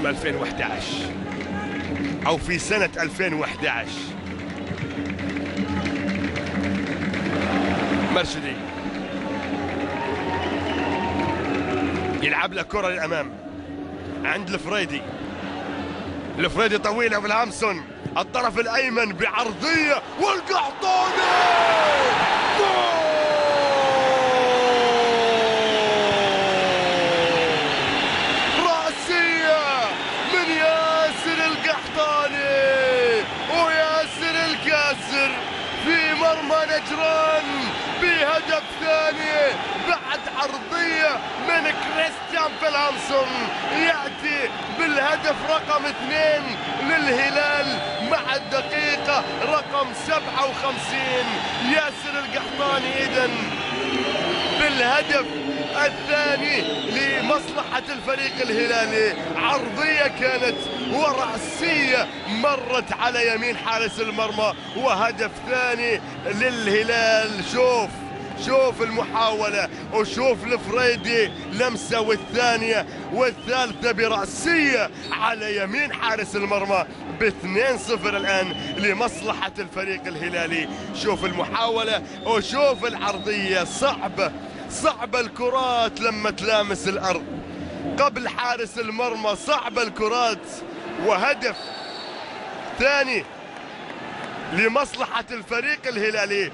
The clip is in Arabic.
2011 أو في سنة 2011. مرشدي يلعب له كرة للأمام عند الفريدي. الفريدي طويلة بالهامسون الطرف الأيمن بعرضية والقحطاني رأسية من ياسر القحطاني وياسر الكاسر في مرمى نجران بهدف ثاني بعد عرضية من كريستيان فيلهامسون يأتي بالهدف رقم 2 للهلال مع الدقيقة رقم 57. ياسر القحطاني إذن بالهدف الثاني لمصلحة الفريق الهلالي. عرضية كانت ورأسية مرت على يمين حارس المرمى وهدف ثاني للهلال. شوف المحاولة وشوف الفريدي لمسة والثانية والثالثة برأسية على يمين حارس المرمى. ب2-0 الآن لمصلحة الفريق الهلالي. شوف المحاولة وشوف العرضية. صعبة الكرات لما تلامس الأرض قبل حارس المرمى، صعبة الكرات. وهدف ثاني لمصلحة الفريق الهلالي.